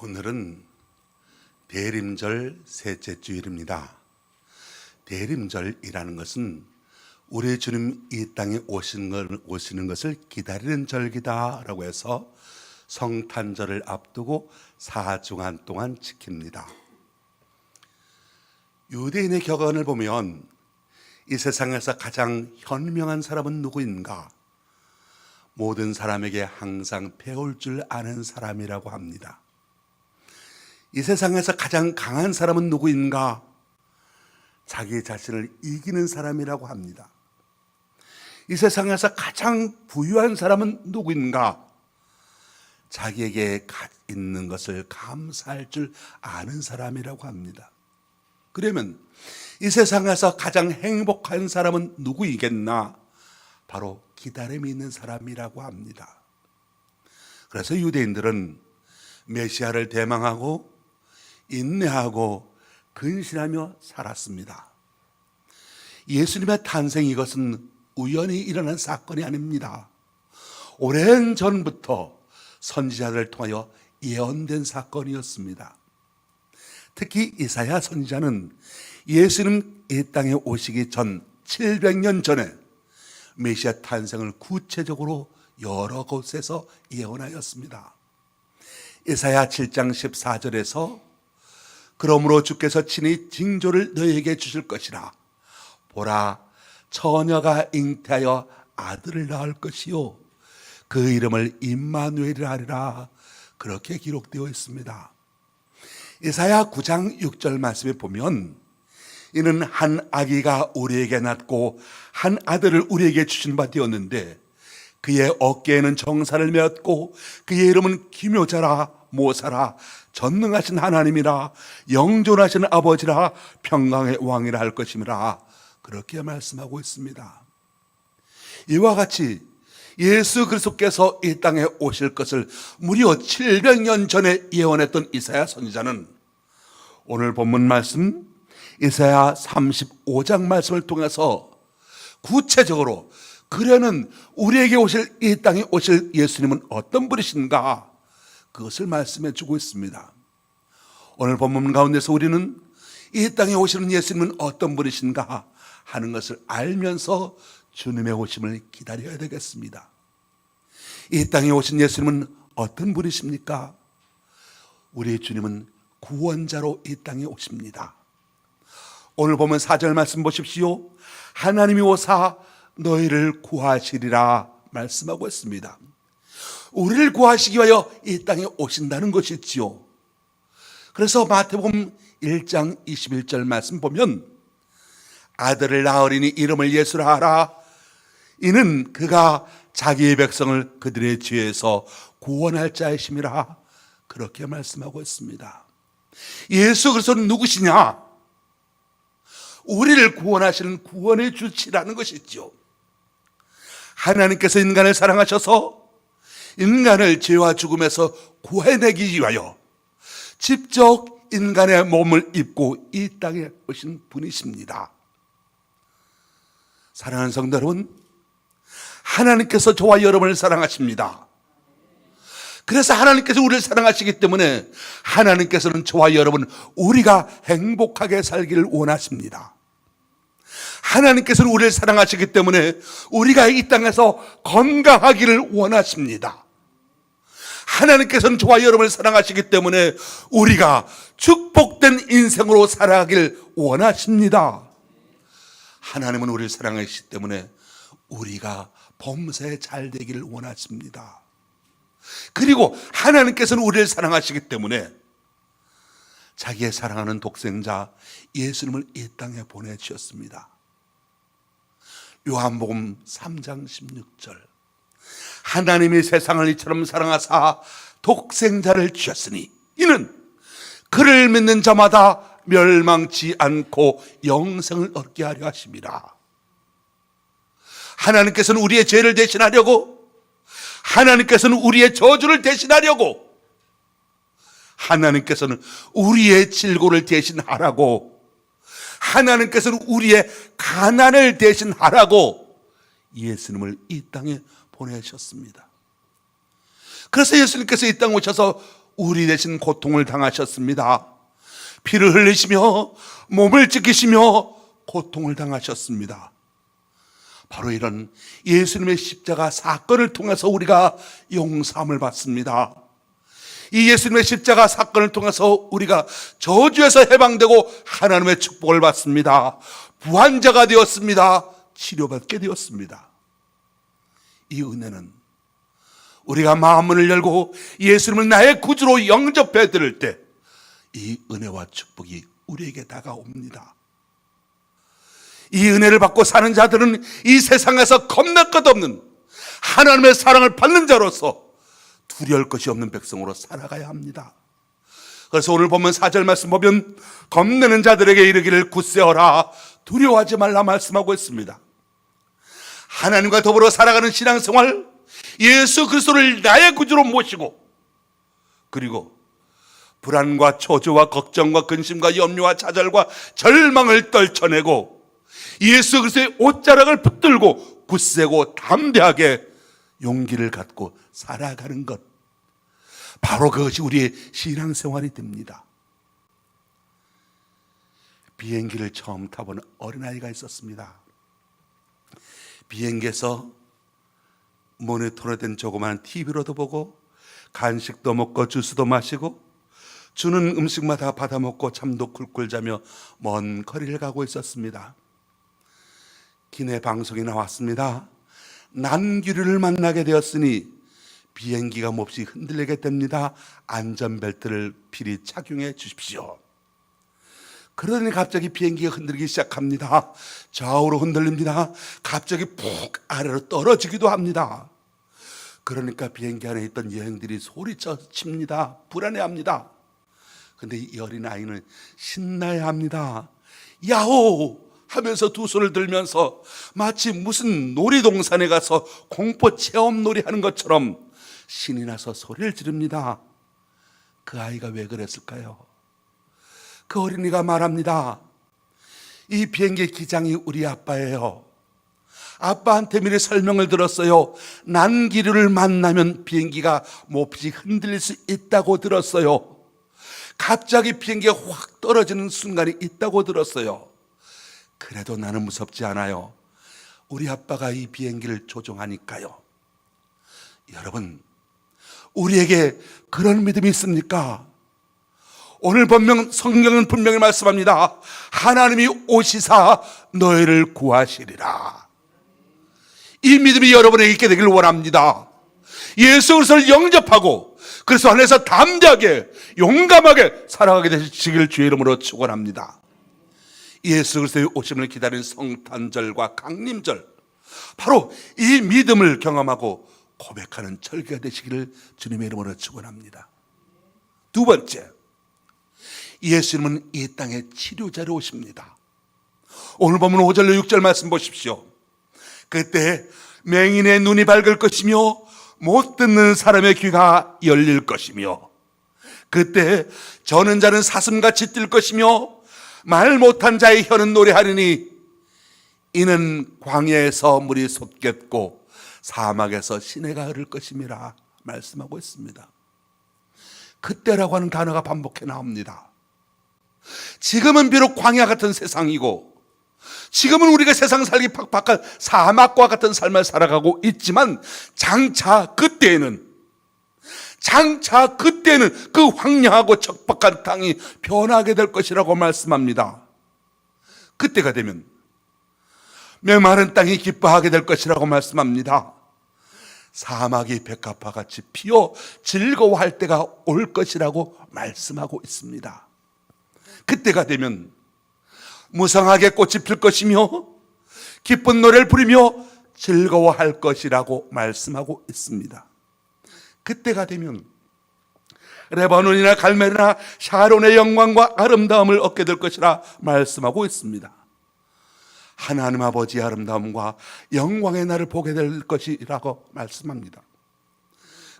오늘은 대림절 셋째 주일입니다. 대림절이라는 것은 우리 주님 이 땅에 오시는 것을 기다리는 절기다라고 해서 성탄절을 앞두고 4주간 동안 지킵니다. 유대인의 격언을 보면 이 세상에서 가장 현명한 사람은 누구인가? 모든 사람에게 항상 배울 줄 아는 사람이라고 합니다. 이 세상에서 가장 강한 사람은 누구인가? 자기 자신을 이기는 사람이라고 합니다. 이 세상에서 가장 부유한 사람은 누구인가? 자기에게 있는 것을 감사할 줄 아는 사람이라고 합니다. 그러면 이 세상에서 가장 행복한 사람은 누구이겠나? 바로 기다림이 있는 사람이라고 합니다. 그래서 유대인들은 메시아를 대망하고 인내하고 근신하며 살았습니다. 예수님의 탄생, 이것은 우연히 일어난 사건이 아닙니다. 오랜 전부터 선지자들을 통하여 예언된 사건이었습니다. 특히 이사야 선지자는 예수님 이 땅에 오시기 전 700년 전에 메시아 탄생을 구체적으로 여러 곳에서 예언하였습니다. 이사야 7장 14절에서 그러므로 주께서 친히 징조를 너희에게 주실 것이라. 보라, 처녀가 잉태하여 아들을 낳을 것이요 그 이름을 임마누엘이라 하리라. 그렇게 기록되어 있습니다. 이사야 9장 6절 말씀에 보면 이는 한 아기가 우리에게 낳고 한 아들을 우리에게 주신 바 되었는데 그의 어깨에는 정사를 메었고 그의 이름은 기묘자라 모사라 전능하신 하나님이라 영존하신 아버지라 평강의 왕이라 할 것임이라. 그렇게 말씀하고 있습니다. 이와 같이 예수 그리스도께서 이 땅에 오실 것을 무려 700년 전에 예언했던 이사야 선지자는 오늘 본문 말씀 이사야 35장 말씀을 통해서 구체적으로 그러는 우리에게 오실, 이 땅에 오실 예수님은 어떤 분이신가? 그것을 말씀해 주고 있습니다. 오늘 본문 가운데서 우리는 이 땅에 오시는 예수님은 어떤 분이신가 하는 것을 알면서 주님의 오심을 기다려야 되겠습니다. 이 땅에 오신 예수님은 어떤 분이십니까? 우리 주님은 구원자로 이 땅에 오십니다. 오늘 보면 4절 말씀 보십시오. 하나님이 오사 너희를 구하시리라 말씀하고 있습니다. 우리를 구하시기 위하여 이 땅에 오신다는 것이지요. 그래서 마태복음 1장 21절 말씀 보면 아들을 낳으리니 이름을 예수라 하라. 이는 그가 자기의 백성을 그들의 죄에서 구원할 자이심이라. 그렇게 말씀하고 있습니다. 예수 그리스도는 누구시냐? 우리를 구원하시는 구원의 주치라는 것이죠. 하나님께서 인간을 사랑하셔서 인간을 죄와 죽음에서 구해내기 위하여 직접 인간의 몸을 입고 이 땅에 오신 분이십니다. 사랑하는 성도 여러분, 하나님께서 저와 여러분을 사랑하십니다. 그래서 하나님께서 우리를 사랑하시기 때문에 하나님께서는 저와 여러분 우리가 행복하게 살기를 원하십니다. 하나님께서는 우리를 사랑하시기 때문에 우리가 이 땅에서 건강하기를 원하십니다. 하나님께서는 저와 여러분을 사랑하시기 때문에 우리가 축복된 인생으로 살아가길 원하십니다. 하나님은 우리를 사랑하시기 때문에 우리가 범사에 잘 되기를 원하십니다. 그리고 하나님께서는 우리를 사랑하시기 때문에 자기의 사랑하는 독생자 예수님을 이 땅에 보내주셨습니다. 요한복음 3장 16절 하나님이 세상을 이처럼 사랑하사 독생자를 주셨으니 이는 그를 믿는 자마다 멸망치 않고 영생을 얻게 하려 하심이라. 하나님께서는 우리의 죄를 대신하려고, 하나님께서는 우리의 저주를 대신하려고, 하나님께서는 우리의 질고를 대신하라고, 하나님께서는 우리의 가난을 대신하라고 예수님을 이 땅에 보내셨습니다. 그래서 예수님께서 이 땅에 오셔서 우리 대신 고통을 당하셨습니다. 피를 흘리시며 몸을 찢기시며 고통을 당하셨습니다. 바로 이런 예수님의 십자가 사건을 통해서 우리가 용서함을 받습니다. 이 예수님의 십자가 사건을 통해서 우리가 저주에서 해방되고 하나님의 축복을 받습니다. 부활자가 되었습니다. 치료받게 되었습니다. 이 은혜는 우리가 마음문을 열고 예수님을 나의 구주로 영접해 드릴 때 이 은혜와 축복이 우리에게 다가옵니다. 이 은혜를 받고 사는 자들은 이 세상에서 겁날 것 없는 하나님의 사랑을 받는 자로서 두려울 것이 없는 백성으로 살아가야 합니다. 그래서 오늘 보면 4절 말씀 보면 겁내는 자들에게 이르기를 굳세어라 두려워하지 말라 말씀하고 있습니다. 하나님과 더불어 살아가는 신앙생활, 예수 그리스도를 나의 구주로 모시고, 그리고 불안과 초조와 걱정과 근심과 염려와 좌절과 절망을 떨쳐내고 예수 그리스도의 옷자락을 붙들고 굳세고 담대하게 용기를 갖고 살아가는 것, 바로 그것이 우리의 신앙생활이 됩니다. 비행기를 처음 타본 어린아이가 있었습니다. 비행기에서 모니터로 된 조그마한 TV로도 보고 간식도 먹고 주스도 마시고 주는 음식마다 받아 먹고 잠도 쿨쿨 자며 먼 거리를 가고 있었습니다. 기내 방송이 나왔습니다. 난기류를 만나게 되었으니 비행기가 몹시 흔들리게 됩니다. 안전벨트를 필히 착용해 주십시오. 그러더니 갑자기 비행기가 흔들리기 시작합니다. 좌우로 흔들립니다. 갑자기 푹 아래로 떨어지기도 합니다. 그러니까 비행기 안에 있던 여행들이 소리쳐 칩니다. 불안해합니다. 근데 이 어린아이는 신나야 합니다. 야호! 하면서 두 손을 들면서 마치 무슨 놀이동산에 가서 공포 체험놀이 하는 것처럼 신이 나서 소리를 지릅니다. 그 아이가 왜 그랬을까요? 그 어린이가 말합니다. 이 비행기 기장이 우리 아빠예요. 아빠한테 미리 설명을 들었어요. 난기류를 만나면 비행기가 몹시 흔들릴 수 있다고 들었어요. 갑자기 비행기가 확 떨어지는 순간이 있다고 들었어요. 그래도 나는 무섭지 않아요. 우리 아빠가 이 비행기를 조종하니까요. 여러분, 우리에게 그런 믿음이 있습니까? 오늘 성경은 분명히 말씀합니다. 하나님이 오시사 너희를 구하시리라. 이 믿음이 여러분에게 있게 되길 원합니다. 예수 그리스도를 영접하고 그리스도 안에서 담대하게 용감하게 살아가게 되시길 주의 이름으로 축원합니다. 예수 그리스도의 오심을 기다리는 성탄절과 강림절, 바로 이 믿음을 경험하고 고백하는 절기가 되시기를 주님의 이름으로 축원합니다. 두 번째, 예수님은 이 땅에 치료자로 오십니다. 오늘 보면 5절로 6절 말씀 보십시오. 그때 맹인의 눈이 밝을 것이며 못 듣는 사람의 귀가 열릴 것이며 그때 저는 자는 사슴같이 뛸 것이며 말 못한 자의 혀는 노래하리니 이는 광야에서 물이 솟겠고 사막에서 시내가 흐를 것임이라 말씀하고 있습니다. 그때라고 하는 단어가 반복해 나옵니다. 지금은 비록 광야 같은 세상이고 지금은 우리가 세상 살기 팍팍한 사막과 같은 삶을 살아가고 있지만 장차 그때에는 그 황량하고 척박한 땅이 변하게 될 것이라고 말씀합니다. 그때가 되면 메마른 땅이 기뻐하게 될 것이라고 말씀합니다. 사막이 백합화같이 피어 즐거워할 때가 올 것이라고 말씀하고 있습니다. 그때가 되면 무성하게 꽃이 필 것이며 기쁜 노래를 부리며 즐거워할 것이라고 말씀하고 있습니다. 그때가 되면 레바논이나 갈멜이나 샤론의 영광과 아름다움을 얻게 될 것이라 말씀하고 있습니다. 하나님 아버지의 아름다움과 영광의 날을 보게 될 것이라고 말씀합니다.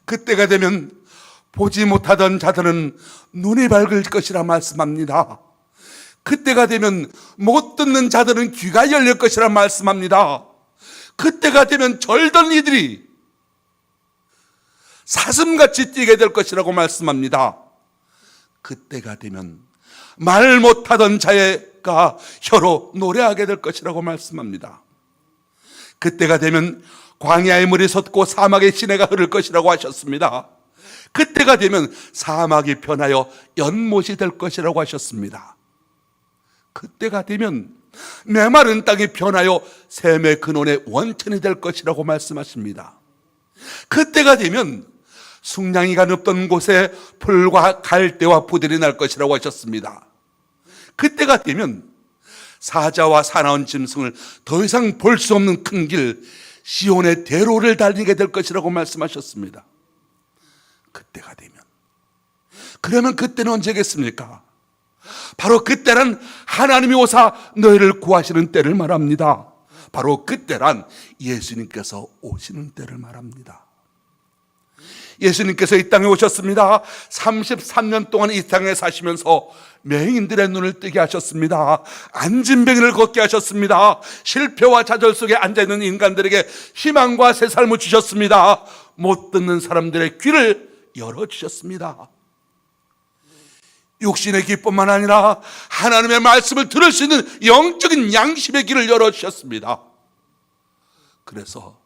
그때가 되면 보지 못하던 자들은 눈이 밝을 것이라 말씀합니다. 그때가 되면 못 듣는 자들은 귀가 열릴 것이라 말씀합니다. 그때가 되면 절던 이들이 사슴같이 뛰게 될 것이라고 말씀합니다. 그때가 되면 말 못하던 자가 혀로 노래하게 될 것이라고 말씀합니다. 그때가 되면 광야의 물이 솟고 사막의 시내가 흐를 것이라고 하셨습니다. 그때가 되면 사막이 변하여 연못이 될 것이라고 하셨습니다. 그때가 되면 메마른 땅이 변하여 샘의 근원의 원천이 될 것이라고 말씀하십니다. 그때가 되면 숙량이가 눕던 곳에 풀과 갈대와 부들이 날 것이라고 하셨습니다. 그때가 되면 사자와 사나운 짐승을 더 이상 볼 수 없는 큰 길 시온의 대로를 달리게 될 것이라고 말씀하셨습니다. 그때가 되면, 그러면 그때는 언제겠습니까? 바로 그때란 하나님이 오사 너희를 구하시는 때를 말합니다. 바로 그때란 예수님께서 오시는 때를 말합니다. 예수님께서 이 땅에 오셨습니다. 33년 동안 이 땅에 사시면서 맹인들의 눈을 뜨게 하셨습니다. 안진뱅이를 걷게 하셨습니다. 실패와 좌절 속에 앉아있는 인간들에게 희망과 새 삶을 주셨습니다. 못 듣는 사람들의 귀를 열어주셨습니다. 육신의 귀뿐만 아니라 하나님의 말씀을 들을 수 있는 영적인 양심의 귀를 열어주셨습니다. 그래서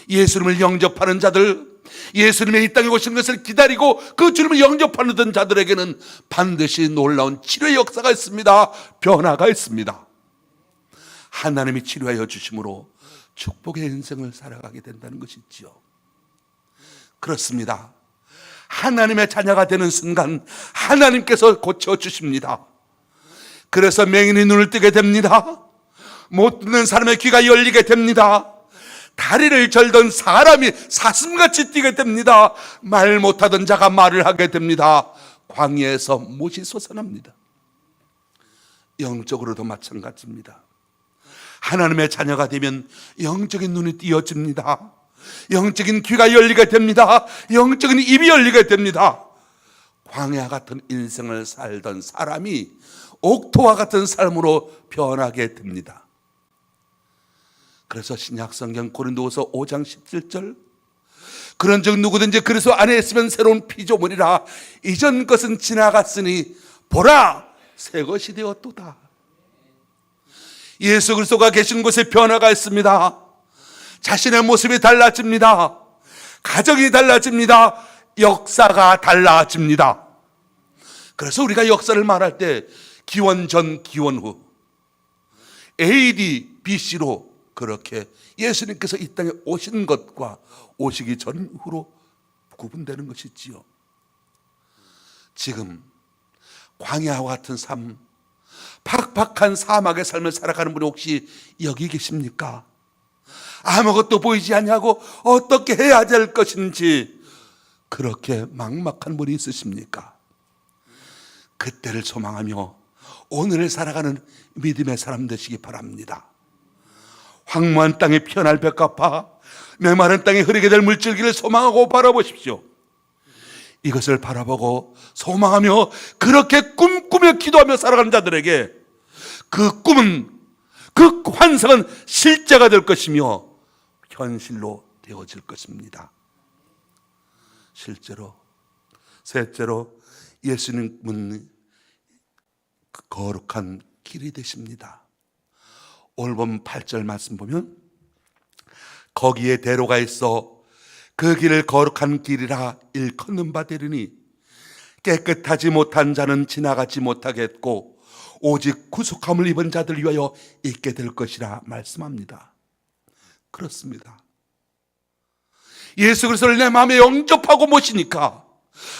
예수님을 영접하는 자들, 예수님의 이 땅에 오신 것을 기다리고 그 주님을 영접하는 자들에게는 반드시 놀라운 치료의 역사가 있습니다. 변화가 있습니다. 하나님이 치료하여 주심으로 축복의 인생을 살아가게 된다는 것이지요. 그렇습니다. 하나님의 자녀가 되는 순간 하나님께서 고쳐주십니다. 그래서 맹인이 눈을 뜨게 됩니다. 못 듣는 사람의 귀가 열리게 됩니다. 다리를 절던 사람이 사슴같이 뛰게 됩니다. 말 못하던 자가 말을 하게 됩니다. 광야에서 못이 솟아납니다. 영적으로도 마찬가지입니다. 하나님의 자녀가 되면 영적인 눈이 띄어집니다. 영적인 귀가 열리게 됩니다. 영적인 입이 열리게 됩니다. 광야 같은 인생을 살던 사람이 옥토와 같은 삶으로 변하게 됩니다. 그래서 신약성경 고린도후서 5장 17절, 그런즉 누구든지 그리스도 안에 있으면 새로운 피조물이라 이전 것은 지나갔으니 보라 새 것이 되었도다. 예수 그리스도가 계신 곳에 변화가 있습니다. 자신의 모습이 달라집니다. 가정이 달라집니다. 역사가 달라집니다. 그래서 우리가 역사를 말할 때 기원 전 기원 후 AD BC로 그렇게 예수님께서 이 땅에 오신 것과 오시기 전후로 구분되는 것이지요. 지금 광야와 같은 삶, 팍팍한 사막의 삶을 살아가는 분이 혹시 여기 계십니까? 아무것도 보이지 않냐고 어떻게 해야 될 것인지 그렇게 막막한 분이 있으십니까? 그때를 소망하며 오늘을 살아가는 믿음의 사람 되시기 바랍니다. 황무한 땅에 피어날 벽갚아 메마른 땅에 흐르게 될 물줄기를 소망하고 바라보십시오. 이것을 바라보고 소망하며 그렇게 꿈꾸며 기도하며 살아가는 자들에게 그 꿈은, 그 환상은 실제가 될 것이며 현실로 되어질 것입니다. 실제로, 셋째로 예수님은 거룩한 길이 되십니다. 오늘 본 8절 말씀 보면 거기에 대로가 있어 그 길을 거룩한 길이라 일컫는 바 되리니 깨끗하지 못한 자는 지나가지 못하겠고 오직 구속함을 입은 자들 위하여 있게 될 것이라 말씀합니다. 그렇습니다. 예수 그리스도를 내 마음에 영접하고 모시니까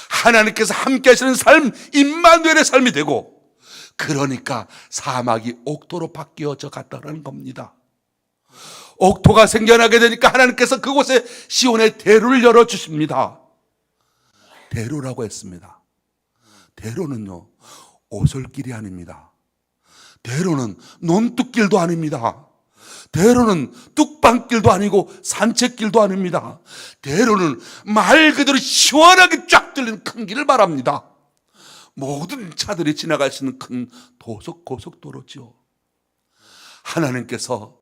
하나님께서 함께 하시는 삶, 임마누엘의 삶이 되고, 그러니까 사막이 옥토로 바뀌어져 갔다는 겁니다. 옥토가 생겨나게 되니까 하나님께서 그곳에 시온의 대로를 열어주십니다. 대로라고 했습니다. 대로는요, 오솔길이 아닙니다. 대로는 논뚝길도 아닙니다. 대로는 뚝방길도 아니고 산책길도 아닙니다. 대로는 말 그대로 시원하게 쫙 뚫린 큰 길을 말합니다. 모든 차들이 지나갈 수 있는 큰 고속도로죠. 하나님께서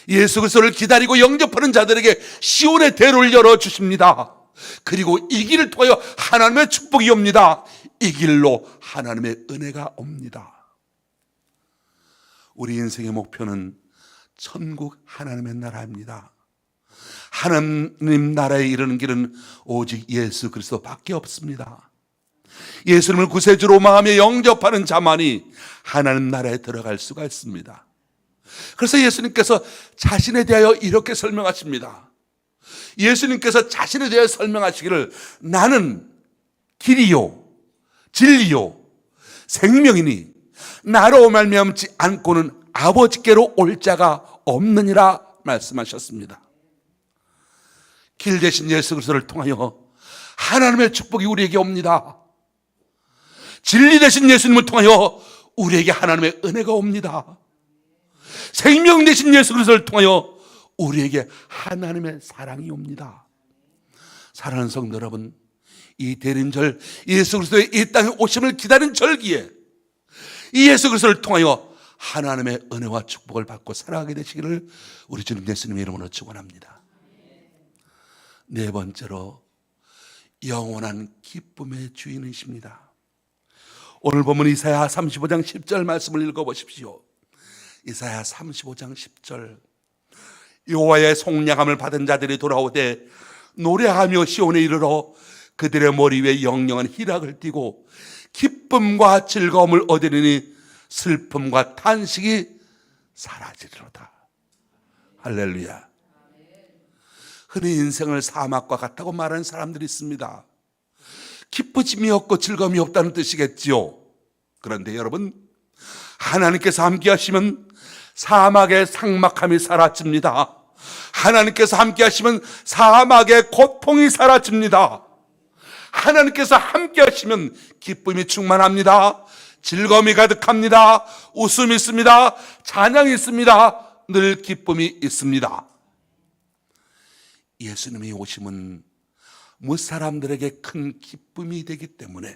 예수 그리스도를 기다리고 영접하는 자들에게 시온의 대로를 열어주십니다. 그리고 이 길을 통하여 하나님의 축복이 옵니다. 이 길로 하나님의 은혜가 옵니다. 우리 인생의 목표는 천국 하나님의 나라입니다. 하나님 나라에 이르는 길은 오직 예수 그리스도밖에 없습니다. 예수님을 구세주로 마음에 영접하는 자만이 하나님 나라에 들어갈 수가 있습니다. 그래서 예수님께서 자신에 대하여 이렇게 설명하십니다. 예수님께서 자신에 대하여 설명하시기를 나는 길이요 진리요 생명이니 나로 말미암지 않고는 아버지께로 올 자가 없느니라 말씀하셨습니다. 길 대신 예수 그리스도를 통하여 하나님의 축복이 우리에게 옵니다. 진리 대신 예수님을 통하여 우리에게 하나님의 은혜가 옵니다. 생명 대신 예수 그리스도를 통하여 우리에게 하나님의 사랑이 옵니다. 사랑하는 성도 여러분, 이 대림절 예수 그리스도의 이 땅에 오심을 기다린 절기에 이 예수 그리스도를 통하여 하나님의 은혜와 축복을 받고 살아가게 되시기를 우리 주님 예수님의 이름으로 축원합니다. 네 번째로 영원한 기쁨의 주인이십니다. 오늘 본문 이사야 35장 10절 말씀을 읽어보십시오. 이사야 35장 10절 여호와의 속량함을 받은 자들이 돌아오되 노래하며 시온에 이르러 그들의 머리 위에 영영한 희락을 띠고 기쁨과 즐거움을 얻으리니 슬픔과 탄식이 사라지리로다. 할렐루야. 흔히 인생을 사막과 같다고 말하는 사람들이 있습니다. 기쁘짐이 없고 즐거움이 없다는 뜻이겠지요. 그런데 여러분, 하나님께서 함께 하시면 사막의 삭막함이 사라집니다. 하나님께서 함께 하시면 사막의 고통이 사라집니다. 하나님께서 함께 하시면 기쁨이 충만합니다. 즐거움이 가득합니다. 웃음이 있습니다. 찬양이 있습니다. 늘 기쁨이 있습니다. 예수님이 오심은 무사람들에게 큰 기쁨이 되기 때문에,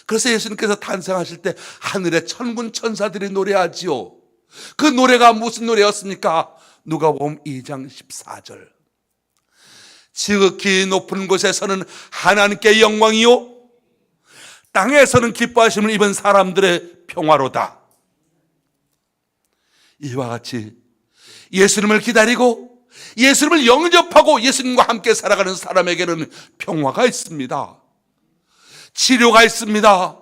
그래서 예수님께서 탄생하실 때 하늘의 천군 천사들이 노래하지요. 그 노래가 무슨 노래였습니까? 누가복음 2장 14절 지극히 높은 곳에서는 하나님께 영광이요 땅에서는 기뻐하심을 입은 사람들의 평화로다. 이와 같이 예수님을 기다리고 예수님을 영접하고 예수님과 함께 살아가는 사람에게는 평화가 있습니다. 치료가 있습니다.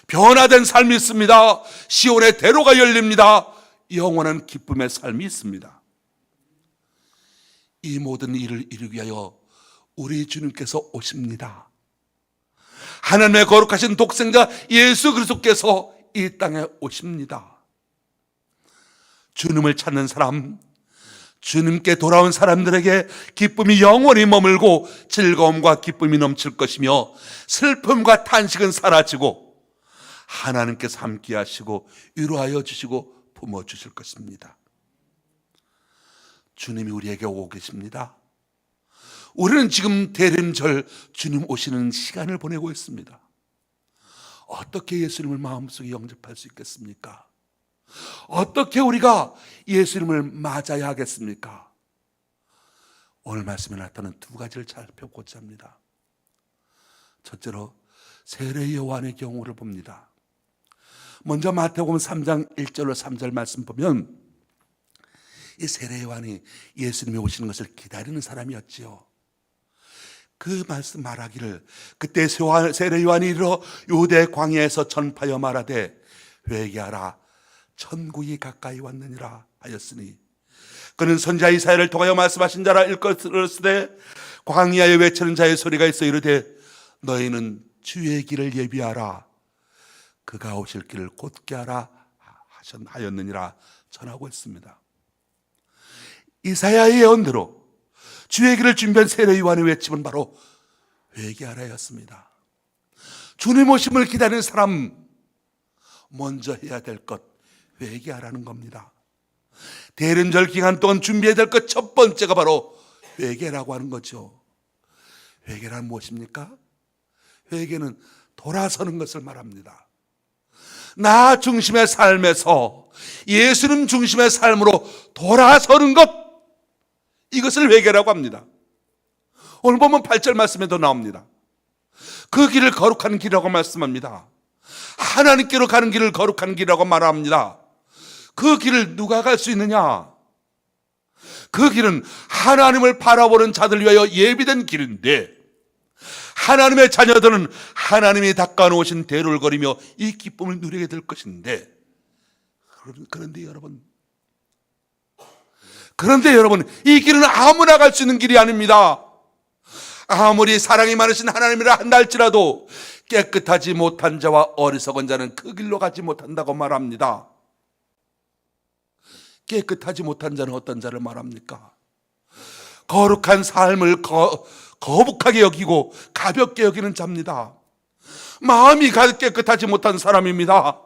변화된 삶이 있습니다. 시온의 대로가 열립니다. 영원한 기쁨의 삶이 있습니다. 이 모든 일을 이루기 위하여 우리 주님께서 오십니다. 하나님의 거룩하신 독생자 예수 그리스도께서 이 땅에 오십니다. 주님을 찾는 사람, 주님께 돌아온 사람들에게 기쁨이 영원히 머물고 즐거움과 기쁨이 넘칠 것이며 슬픔과 탄식은 사라지고 하나님께서 함께 하시고 위로하여 주시고 품어주실 것입니다. 주님이 우리에게 오고 계십니다. 우리는 지금 대림절 주님 오시는 시간을 보내고 있습니다. 어떻게 예수님을 마음속에 영접할 수 있겠습니까? 어떻게 우리가 예수님을 맞아야 하겠습니까? 오늘 말씀에 나타난 두 가지를 살펴보고자 합니다. 첫째로 세례 요한의 경우를 봅니다. 먼저 마태복음 3장 1절로 3절 말씀 보면 이 세례 요한이 예수님이 오시는 것을 기다리는 사람이었지요. 그 말씀 말하기를 그때 세례 요한이 이르러 유대 광야에서 전파하여 말하되 회개하라 천국이 가까이 왔느니라 하였으니 그는 선지자 이사야를 통하여 말씀하신 자라 일컬으시되 광야에 외치는 자의 소리가 있어 이르되 너희는 주의 길을 예비하라 그가 오실 길을 곧게 하라 하였느니라 전하고 있습니다. 이사야의 예언대로 주의 길을 준비한 세례 요한의 외침은 바로 회개하라였습니다. 주님 오심을 기다리는 사람 먼저 해야 될 것 회개하라는 겁니다. 대림절 기간 동안 준비해야 될 것 첫 번째가 바로 회개라고 하는 거죠. 회개란 무엇입니까? 회개는 돌아서는 것을 말합니다. 나 중심의 삶에서 예수님 중심의 삶으로 돌아서는 것, 이것을 회개라고 합니다. 오늘 보면 8절 말씀에도 나옵니다. 그 길을 거룩한 길이라고 말씀합니다. 하나님께로 가는 길을 거룩한 길이라고 말합니다. 그 길을 누가 갈 수 있느냐? 그 길은 하나님을 바라보는 자들 위하여 예비된 길인데, 하나님의 자녀들은 하나님이 닦아놓으신 대로를 걸으며 이 기쁨을 누리게 될 것인데, 그런데 여러분, 이 길은 아무나 갈 수 있는 길이 아닙니다. 아무리 사랑이 많으신 하나님이라 한다 할지라도 깨끗하지 못한 자와 어리석은 자는 그 길로 가지 못한다고 말합니다. 깨끗하지 못한 자는 어떤 자를 말합니까? 거룩한 삶을 거북하게 여기고 가볍게 여기는 자입니다. 마음이 깨끗하지 못한 사람입니다.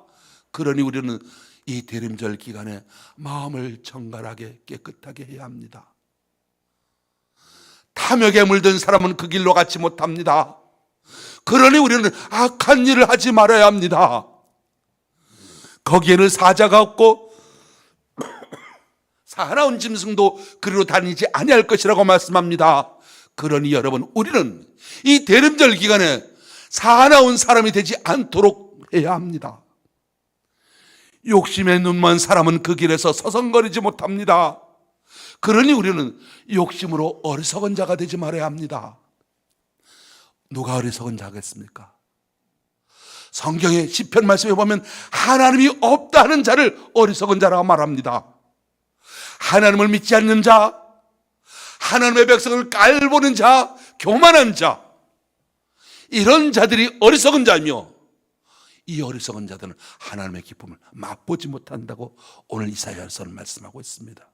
그러니 우리는 이 대림절 기간에 마음을 정갈하게 깨끗하게 해야 합니다. 탐욕에 물든 사람은 그 길로 가지 못합니다. 그러니 우리는 악한 일을 하지 말아야 합니다. 거기에는 사자가 없고 사나운 짐승도 그리로 다니지 아니할 것이라고 말씀합니다. 그러니 여러분, 우리는 이 대림절 기간에 사나운 사람이 되지 않도록 해야 합니다. 욕심에 눈먼 사람은 그 길에서 서성거리지 못합니다. 그러니 우리는 욕심으로 어리석은 자가 되지 말아야 합니다. 누가 어리석은 자겠습니까? 성경의 시편 말씀에 보면 하나님이 없다 하는 자를 어리석은 자라고 말합니다. 하나님을 믿지 않는 자, 하나님의 백성을 깔보는 자, 교만한 자, 이런 자들이 어리석은 자이며, 이 어리석은 자들은 하나님의 기쁨을 맛보지 못한다고 오늘 이사야서는 말씀하고 있습니다.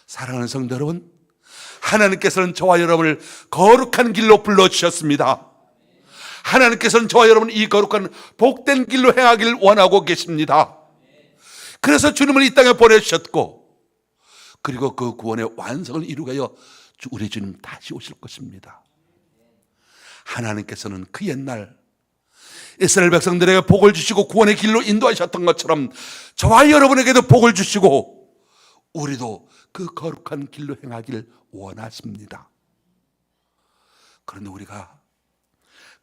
사랑하는 성도 여러분, 하나님께서는 저와 여러분을 거룩한 길로 불러주셨습니다. 하나님께서는 저와 여러분 이 거룩한 복된 길로 행하기를 원하고 계십니다. 그래서 주님을 이 땅에 보내주셨고, 그리고 그 구원의 완성을 이루게 하여 우리 주님 다시 오실 것입니다. 하나님께서는 그 옛날 이스라엘 백성들에게 복을 주시고 구원의 길로 인도하셨던 것처럼 저와 여러분에게도 복을 주시고 우리도 그 거룩한 길로 행하기를 원하십니다. 그런데 우리가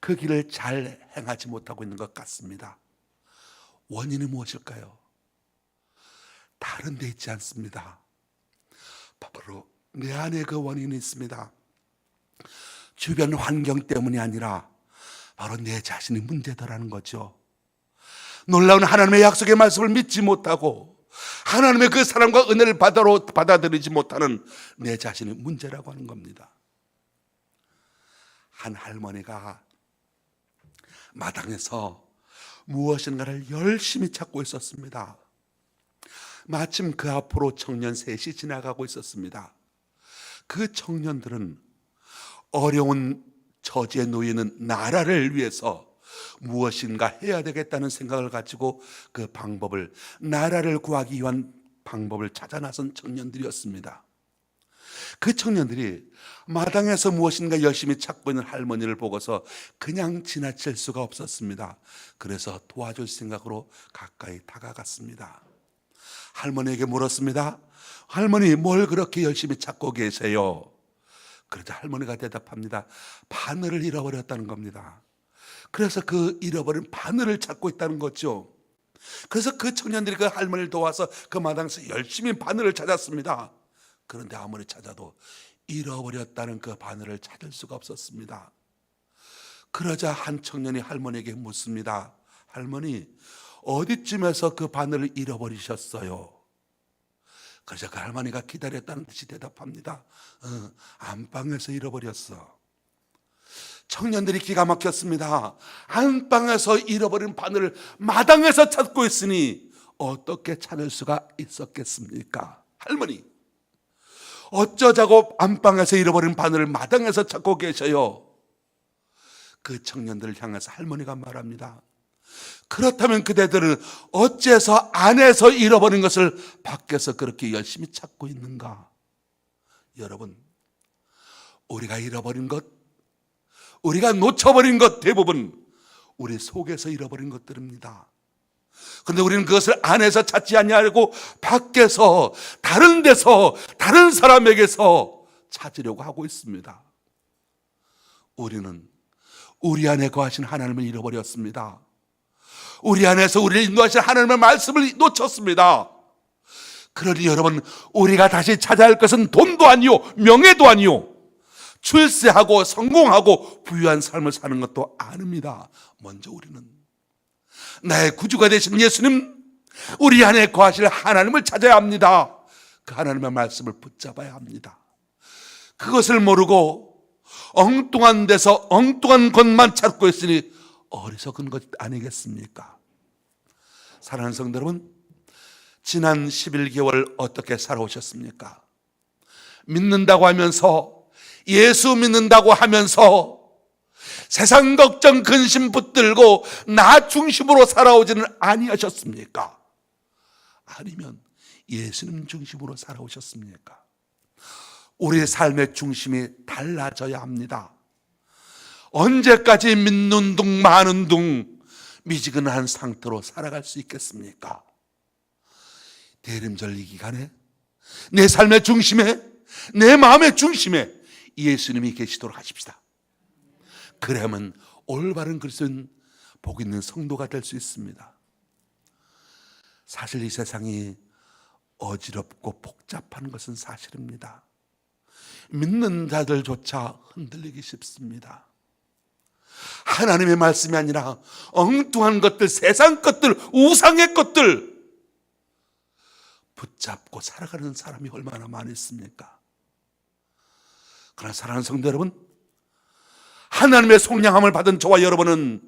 그 길을 잘 행하지 못하고 있는 것 같습니다. 원인이 무엇일까요? 다른 데 있지 않습니다. 바로 내 안에 그 원인이 있습니다. 주변 환경 때문이 아니라 바로 내 자신이 문제다라는 거죠. 놀라운 하나님의 약속의 말씀을 믿지 못하고 하나님의 그 사랑과 은혜를 받아들이지 못하는 내 자신이 문제라고 하는 겁니다. 한 할머니가 마당에서 무엇인가를 열심히 찾고 있었습니다. 마침 그 앞으로 청년 셋이 지나가고 있었습니다. 그 청년들은 어려운 처지에 놓이는 나라를 위해서 무엇인가 해야 되겠다는 생각을 가지고 그 방법을, 나라를 구하기 위한 방법을 찾아 나선 청년들이었습니다. 그 청년들이 마당에서 무엇인가 열심히 찾고 있는 할머니를 보고서 그냥 지나칠 수가 없었습니다. 그래서 도와줄 생각으로 가까이 다가갔습니다. 할머니에게 물었습니다. 할머니, 뭘 그렇게 열심히 찾고 계세요? 그러자 할머니가 대답합니다. 바늘을 잃어버렸다는 겁니다. 그래서 그 잃어버린 바늘을 찾고 있다는 거죠. 그래서 그 청년들이 그 할머니를 도와서 그 마당에서 열심히 바늘을 찾았습니다. 그런데 아무리 찾아도 잃어버렸다는 그 바늘을 찾을 수가 없었습니다. 그러자 한 청년이 할머니에게 묻습니다. 할머니, 어디쯤에서 그 바늘을 잃어버리셨어요? 그래서 그 할머니가 기다렸다는 듯이 대답합니다. 안방에서 잃어버렸어. 청년들이 기가 막혔습니다. 안방에서 잃어버린 바늘을 마당에서 찾고 있으니 어떻게 찾을 수가 있었겠습니까? 할머니, 어쩌자고 안방에서 잃어버린 바늘을 마당에서 찾고 계셔요? 그 청년들을 향해서 할머니가 말합니다. 그렇다면 그대들은 어째서 안에서 잃어버린 것을 밖에서 그렇게 열심히 찾고 있는가? 여러분, 우리가 잃어버린 것, 우리가 놓쳐버린 것 대부분 우리 속에서 잃어버린 것들입니다. 그런데 우리는 그것을 안에서 찾지 아니하고 밖에서, 다른 데서, 다른 사람에게서 찾으려고 하고 있습니다. 우리는 우리 안에 거하신 하나님을 잃어버렸습니다. 우리 안에서 우리를 인도하신 하나님의 말씀을 놓쳤습니다. 그러니 여러분, 우리가 다시 찾아야 할 것은 돈도 아니요 명예도 아니요 출세하고 성공하고 부유한 삶을 사는 것도 아닙니다. 먼저 우리는 나의 구주가 되신 예수님, 우리 안에 거하실 하나님을 찾아야 합니다. 그 하나님의 말씀을 붙잡아야 합니다. 그것을 모르고 엉뚱한 데서 엉뚱한 것만 찾고 있으니 어리석은 것 아니겠습니까? 사랑하는 성도 여러분, 지난 11개월 어떻게 살아오셨습니까? 믿는다고 하면서, 예수 믿는다고 하면서 세상 걱정 근심 붙들고 나 중심으로 살아오지는 아니하셨습니까? 아니면 예수님 중심으로 살아오셨습니까? 우리의 삶의 중심이 달라져야 합니다. 언제까지 믿는 둥 마는 둥 미지근한 상태로 살아갈 수 있겠습니까? 대림절 이 기간에 내 삶의 중심에, 내 마음의 중심에 예수님이 계시도록 하십시다. 그래야만 올바른 그리스도인 복 있는 성도가 될 수 있습니다. 사실 이 세상이 어지럽고 복잡한 것은 사실입니다. 믿는 자들조차 흔들리기 쉽습니다. 하나님의 말씀이 아니라 엉뚱한 것들, 세상 것들, 우상의 것들 붙잡고 살아가는 사람이 얼마나 많이 있습니까? 그러나 사랑하는 성도 여러분, 하나님의 속량함을 받은 저와 여러분은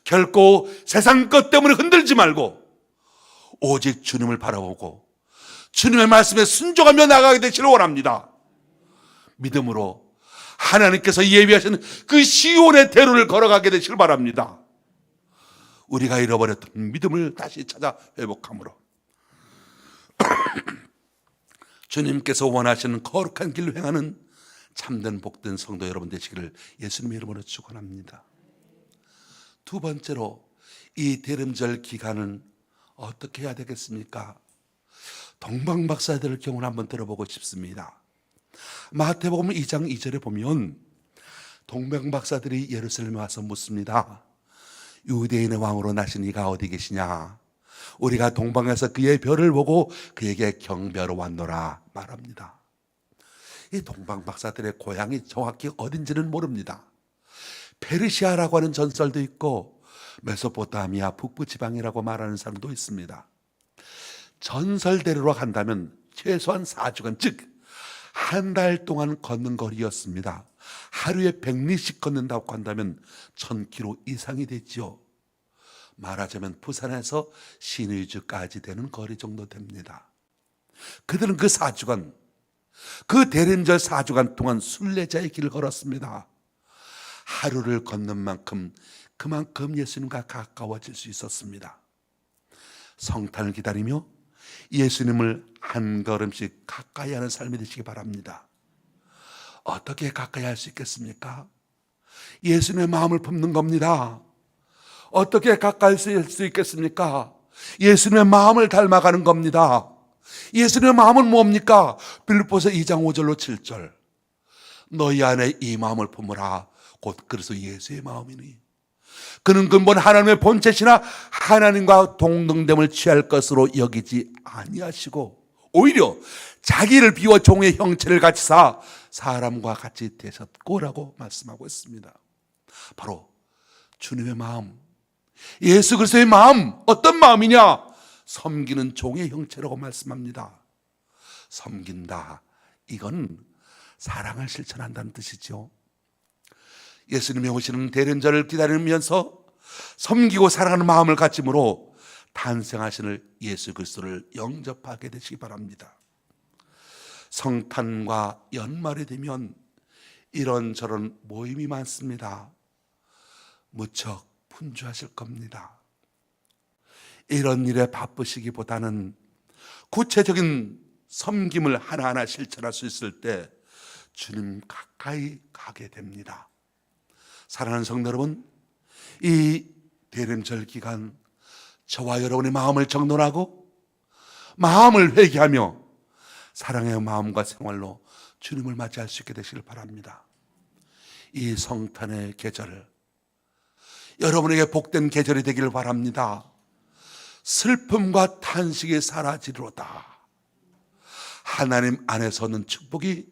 결코 세상 것 때문에 흔들지 말고 오직 주님을 바라보고 주님의 말씀에 순종하며 나가게 되시길 원합니다. 믿음으로 하나님께서 예비하신 그 시온의 대로를 걸어가게 되시길 바랍니다. 우리가 잃어버렸던 믿음을 다시 찾아 회복함으로 주님께서 원하시는 거룩한 길로 행하는 참된 복된 성도 여러분 되시기를 예수님의 이름으로 축원합니다. 두 번째로, 이 대림절 기간은 어떻게 해야 되겠습니까? 동방박사들의 경우를 한번 들어보고 싶습니다. 마태복음 2장 2절에 보면 동방박사들이 예루살렘에 와서 묻습니다. 유대인의 왕으로 나신 이가 어디 계시냐? 우리가 동방에서 그의 별을 보고 그에게 경배하러 왔노라 말합니다. 이 동방박사들의 고향이 정확히 어딘지는 모릅니다. 페르시아라고 하는 전설도 있고 메소포타미아 북부 지방이라고 말하는 사람도 있습니다. 전설대로로 한다면 최소한 4주간, 즉 한 달 동안 걷는 거리였습니다. 하루에 100리씩 걷는다고 한다면 1000km 이상이 됐지요. 말하자면 부산에서 신의주까지 되는 거리 정도 됩니다. 그들은 그 4주간, 그 대림절 4주간 동안 순례자의 길을 걸었습니다. 하루를 걷는 만큼 그만큼 예수님과 가까워질 수 있었습니다. 성탄을 기다리며 예수님을 한 걸음씩 가까이 하는 삶이 되시기 바랍니다. 어떻게 가까이 할 수 있겠습니까? 예수님의 마음을 품는 겁니다. 어떻게 가까이 할 수 있겠습니까? 예수님의 마음을 닮아가는 겁니다. 예수님의 마음은 뭡니까? 빌립보서 2장 5절로 7절. 너희 안에 이 마음을 품으라. 곧 그래서 예수의 마음이니. 그는 근본 하나님의 본체시나 하나님과 동등됨을 취할 것으로 여기지 아니하시고 오히려 자기를 비워 종의 형체를 갖추사 사람과 같이 되셨고라고 말씀하고 있습니다. 바로 주님의 마음, 예수 그리스도의 마음, 어떤 마음이냐? 섬기는 종의 형체라고 말씀합니다. 섬긴다, 이건 사랑을 실천한다는 뜻이죠. 예수님이 오시는 대림절을 기다리면서 섬기고 사랑하는 마음을 가짐으로 탄생하시는 예수 그리스도를 영접하게 되시기 바랍니다. 성탄과 연말이 되면 이런저런 모임이 많습니다. 무척 분주하실 겁니다. 이런 일에 바쁘시기보다는 구체적인 섬김을 하나하나 실천할 수 있을 때 주님 가까이 가게 됩니다. 사랑하는 성도 여러분, 이 대림절 기간 저와 여러분의 마음을 정돈하고 마음을 회개하며 사랑의 마음과 생활로 주님을 맞이할 수 있게 되시길 바랍니다. 이 성탄의 계절, 여러분에게 복된 계절이 되기를 바랍니다. 슬픔과 탄식이 사라지리로다. 하나님 안에서는 축복이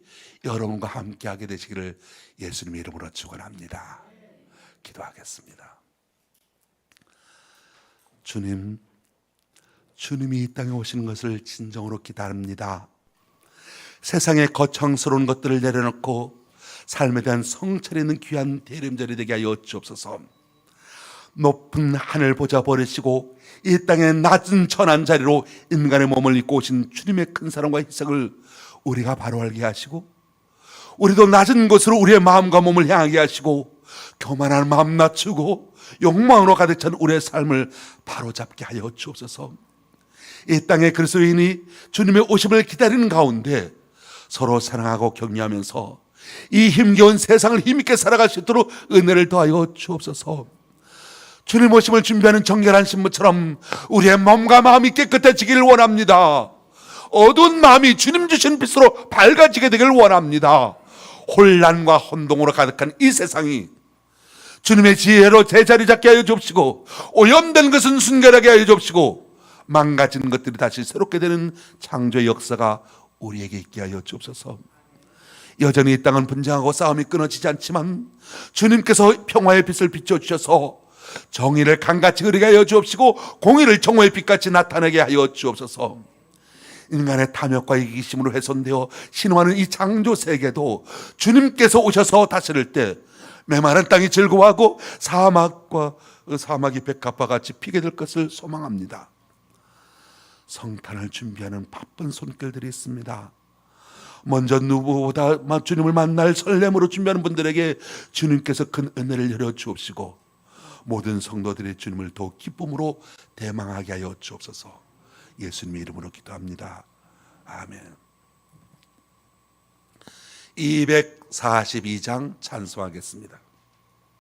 여러분과 함께하게 되시기를 예수님의 이름으로 축원합니다. 기도하겠습니다. 주님, 주님이 이 땅에 오시는 것을 진정으로 기다립니다. 세상의 거창스러운 것들을 내려놓고 삶에 대한 성찰이 있는 귀한 대림절이 되게 하여 주옵소서. 높은 하늘 보좌 버리시고 이 땅의 낮은 천한 자리로 인간의 몸을 입고 오신 주님의 큰 사랑과 희생을 우리가 바로 알게 하시고, 우리도 낮은 곳으로 우리의 마음과 몸을 향하게 하시고, 교만한 마음 낮추고 욕망으로 가득 찬 우리의 삶을 바로잡게 하여 주옵소서. 이 땅의 그리스도인이 주님의 오심을 기다리는 가운데 서로 사랑하고 격려하면서 이 힘겨운 세상을 힘있게 살아갈 수 있도록 은혜를 더하여 주옵소서. 주님 오심을 준비하는 정결한 신부처럼 우리의 몸과 마음이 깨끗해지기를 원합니다. 어두운 마음이 주님 주신 빛으로 밝아지게 되기를 원합니다. 혼란과 혼동으로 가득한 이 세상이 주님의 지혜로 제자리 잡게 하여 주옵시고, 오염된 것은 순결하게 하여 주옵시고, 망가진 것들이 다시 새롭게 되는 창조의 역사가 우리에게 있게 하여 주옵소서. 여전히 이 땅은 분쟁하고 싸움이 끊어지지 않지만 주님께서 평화의 빛을 비춰주셔서 정의를 강같이 흐르게 하여 주옵시고, 공의를 정오의 빛같이 나타내게 하여 주옵소서. 인간의 탐욕과 이기심으로 훼손되어 신화하는 이 창조 세계도 주님께서 오셔서 다스릴 때 메마른 땅이 즐거워하고 사막이 백합과 같이 피게 될 것을 소망합니다. 성탄을 준비하는 바쁜 손길들이 있습니다. 먼저 누구보다 주님을 만날 설렘으로 준비하는 분들에게 주님께서 큰 은혜를 열어 주옵시고, 모든 성도들이 주님을 더욱 기쁨으로 대망하게 하여 주옵소서. 예수님의 이름으로 기도합니다. 아멘. 242장 찬송하겠습니다.